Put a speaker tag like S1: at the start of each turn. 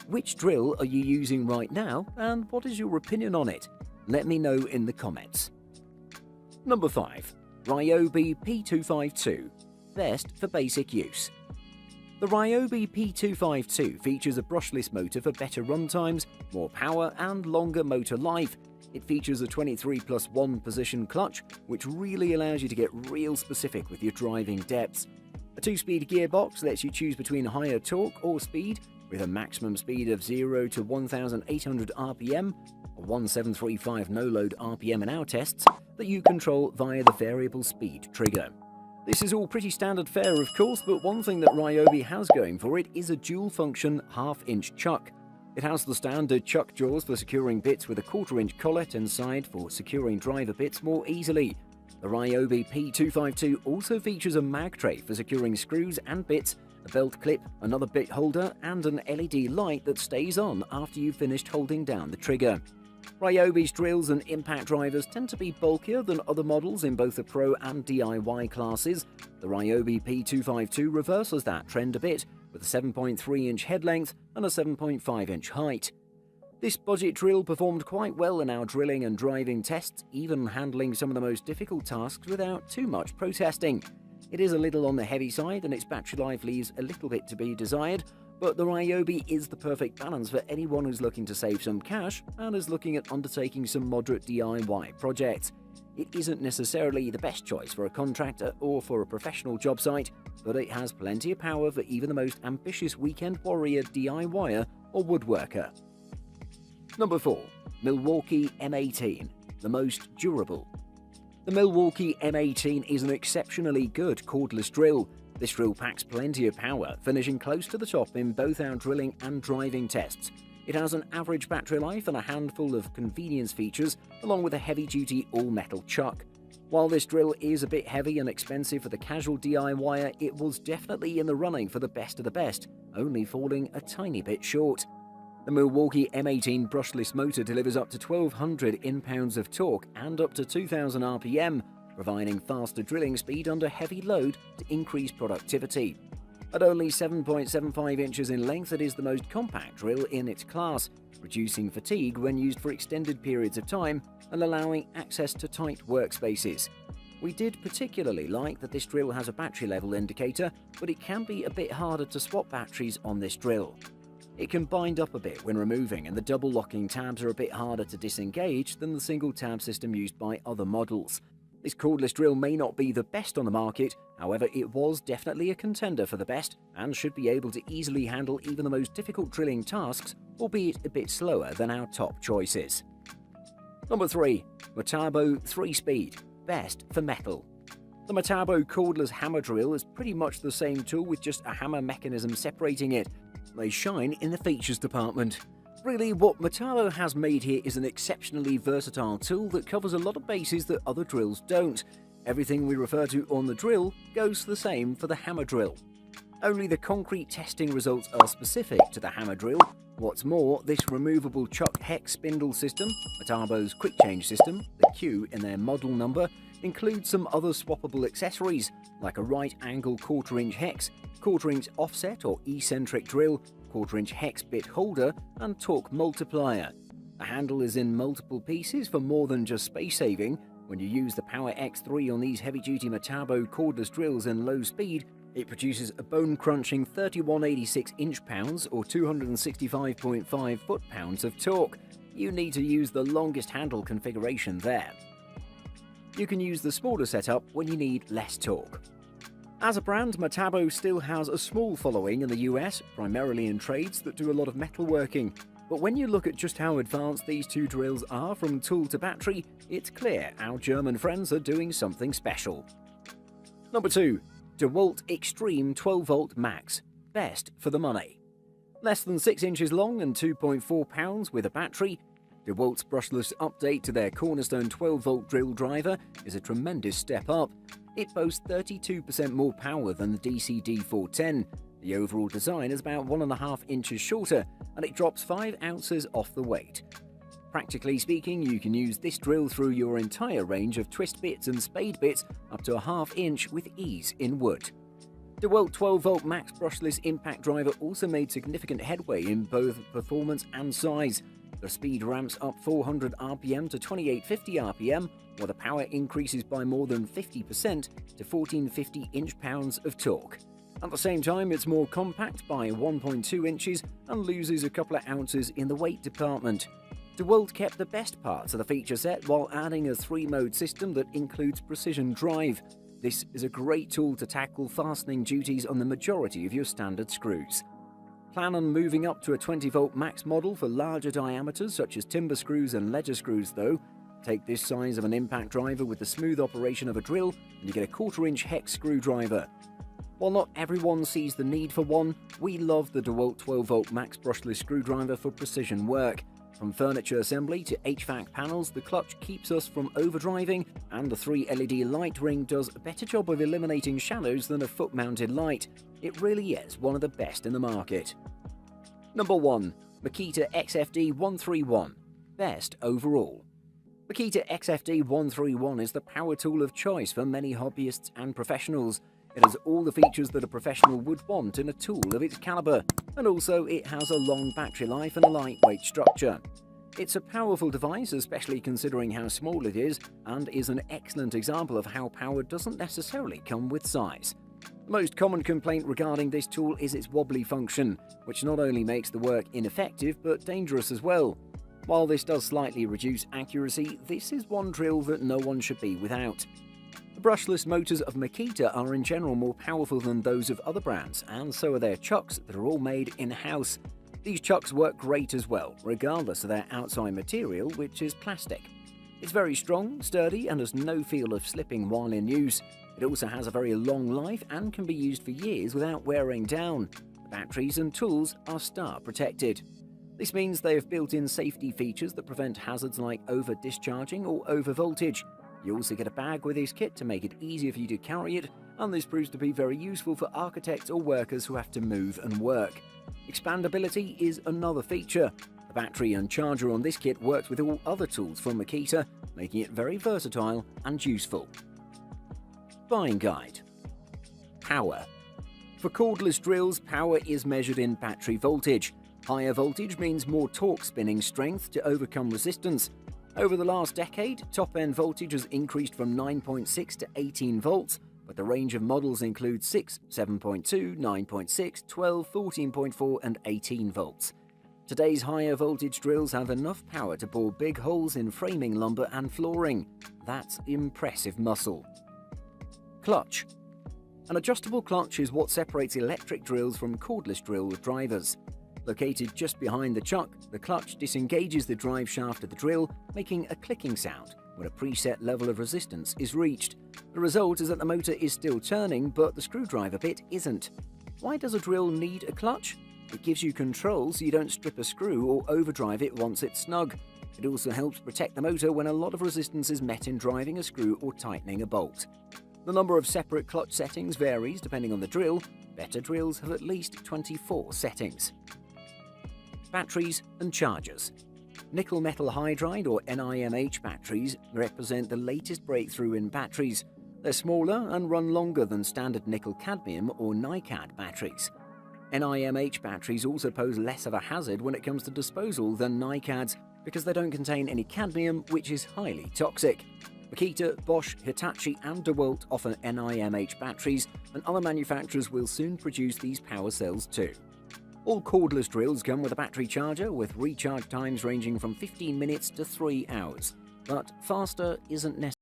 S1: which drill are you using right now and what is your opinion on it? Let me know in the comments. Number 5. Ryobi P252. Best for basic use. The Ryobi P252 features a brushless motor for better run times, more power and longer motor life. It features a 23+1 position clutch, which really allows you to get real specific with your driving depths. A 2-speed gearbox lets you choose between higher torque or speed, with a maximum speed of 0 to 1,800 RPM, or 1735 no-load RPM in our tests, that you control via the variable speed trigger. This is all pretty standard fare, of course, but one thing that Ryobi has going for it is a dual-function half-inch chuck. It has the standard chuck jaws for securing bits with a 1/4-inch collet inside for securing driver bits more easily. The Ryobi P252 also features a mag tray for securing screws and bits, a belt clip, another bit holder, and an LED light that stays on after you've finished holding down the trigger. Ryobi's drills and impact drivers tend to be bulkier than other models in both the Pro and DIY classes. The Ryobi P252 reverses that trend a bit, with a 7.3-inch head length and a 7.5-inch height. This budget drill performed quite well in our drilling and driving tests, even handling some of the most difficult tasks without too much protesting. It is a little on the heavy side and its battery life leaves a little bit to be desired, but the Ryobi is the perfect balance for anyone who's looking to save some cash and is looking at undertaking some moderate DIY projects. It isn't necessarily the best choice for a contractor or for a professional job site, but it has plenty of power for even the most ambitious weekend warrior DIYer or woodworker. Number 4. Milwaukee M18, the most durable. The Milwaukee M18 is an exceptionally good cordless drill. This drill packs plenty of power, finishing close to the top in both our drilling and driving tests. It has an average battery life and a handful of convenience features, along with a heavy-duty all-metal chuck. While this drill is a bit heavy and expensive for the casual DIYer, it was definitely in the running for the best of the best, only falling a tiny bit short. The Milwaukee M18 brushless motor delivers up to 1,200 in-pounds of torque and up to 2,000 RPM, providing faster drilling speed under heavy load to increase productivity. At only 7.75 inches in length, it is the most compact drill in its class, reducing fatigue when used for extended periods of time and allowing access to tight workspaces. We did particularly like that this drill has a battery level indicator, but it can be a bit harder to swap batteries on this drill. It can bind up a bit when removing, and the double locking tabs are a bit harder to disengage than the single tab system used by other models. This cordless drill may not be the best on the market, however it was definitely a contender for the best and should be able to easily handle even the most difficult drilling tasks, albeit a bit slower than our top choices. Number 3. Metabo 3-speed, best for metal. The Metabo cordless hammer drill is pretty much the same tool with just a hammer mechanism separating it. They shine in the features department. Really, what Metabo has made here is an exceptionally versatile tool that covers a lot of bases that other drills don't. Everything we refer to on the drill goes the same for the hammer drill. Only the concrete testing results are specific to the hammer drill. What's more, this removable chuck hex spindle system, Metabo's quick change system, the Q in their model number, includes some other swappable accessories like a right angle 1/4-inch hex, 1/4-inch offset or eccentric drill, 1/4-inch hex bit holder, and torque multiplier. The handle is in multiple pieces for more than just space saving. When you use the Power X3 on these heavy-duty Metabo cordless drills in low speed, it produces a bone-crunching 3186 inch-pounds or 265.5 foot-pounds of torque. You need to use the longest handle configuration there. You can use the smaller setup when you need less torque. As a brand, Metabo still has a small following in the US, primarily in trades that do a lot of metalworking. But when you look at just how advanced these two drills are from tool to battery, it's clear our German friends are doing something special. Number 2. DeWALT Xtreme 12V Max, best for the money. Less than 6 inches long and 2.4 pounds with a battery, DeWalt's brushless update to their cornerstone 12V drill driver is a tremendous step up. It boasts 32% more power than the DC-D410. The overall design is about 1.5 inches shorter, and it drops 5 ounces off the weight. Practically speaking, you can use this drill through your entire range of twist bits and spade bits up to 1/2 inch with ease in wood. DeWALT 12V max brushless impact driver also made significant headway in both performance and size. The speed ramps up 400 RPM to 2850 RPM, while the power increases by more than 50% to 1450 inch-pounds of torque. At the same time, it's more compact by 1.2 inches and loses a couple of ounces in the weight department. DeWALT kept the best parts of the feature set while adding a 3-mode system that includes precision drive. This is a great tool to tackle fastening duties on the majority of your standard screws. Plan on moving up to a 20V max model for larger diameters such as timber screws and ledger screws though. Take this size of an impact driver with the smooth operation of a drill and you get a 1/4-inch hex screwdriver. While not everyone sees the need for one, we love the DeWALT 12V max brushless screwdriver for precision work. From furniture assembly to HVAC panels, the clutch keeps us from overdriving, and the 3 LED light ring does a better job of eliminating shadows than a foot-mounted light. It really is one of the best in the market. Number 1. Makita XFD131. Best overall. Makita XFD131 is the power tool of choice for many hobbyists and professionals. It has all the features that a professional would want in a tool of its caliber, and also it has a long battery life and a lightweight structure. It's a powerful device, especially considering how small it is, and is an excellent example of how power doesn't necessarily come with size. The most common complaint regarding this tool is its wobbly function, which not only makes the work ineffective but dangerous as well. While this does slightly reduce accuracy, this is one drill that no one should be without. The brushless motors of Makita are in general more powerful than those of other brands, and so are their chucks that are all made in-house. These chucks work great as well, regardless of their outside material, which is plastic. It's very strong, sturdy, and has no feel of slipping while in use. It also has a very long life and can be used for years without wearing down. The batteries and tools are star protected. This means they have built-in safety features that prevent hazards like over-discharging or over-voltage. You also get a bag with this kit to make it easier for you to carry it, and this proves to be very useful for architects or workers who have to move and work. Expandability is another feature. The battery and charger on this kit works with all other tools from Makita, making it very versatile and useful. Buying guide. Power. For cordless drills, power is measured in battery voltage. Higher voltage means more torque spinning strength to overcome resistance. Over the last decade, top-end voltage has increased from 9.6 to 18 volts, but the range of models includes 6, 7.2, 9.6, 12, 14.4 and 18 volts. Today's higher voltage drills have enough power to bore big holes in framing lumber and flooring. That's impressive muscle. Clutch. An adjustable clutch is what separates electric drills from cordless drill drivers. Located just behind the chuck, the clutch disengages the drive shaft of the drill, making a clicking sound when a preset level of resistance is reached. The result is that the motor is still turning, but the screwdriver bit isn't. Why does a drill need a clutch? It gives you control so you don't strip a screw or overdrive it once it's snug. It also helps protect the motor when a lot of resistance is met in driving a screw or tightening a bolt. The number of separate clutch settings varies depending on the drill. Better drills have at least 24 settings. Batteries and chargers. Nickel metal hydride or NiMH batteries represent the latest breakthrough in batteries. They're smaller and run longer than standard nickel cadmium or NiCad batteries. NiMH batteries also pose less of a hazard when it comes to disposal than NiCads because they don't contain any cadmium, which is highly toxic. Makita, Bosch, Hitachi and DeWALT offer NiMH batteries, and other manufacturers will soon produce these power cells too. All cordless drills come with a battery charger with recharge times ranging from 15 minutes to 3 hours, but faster isn't necessary.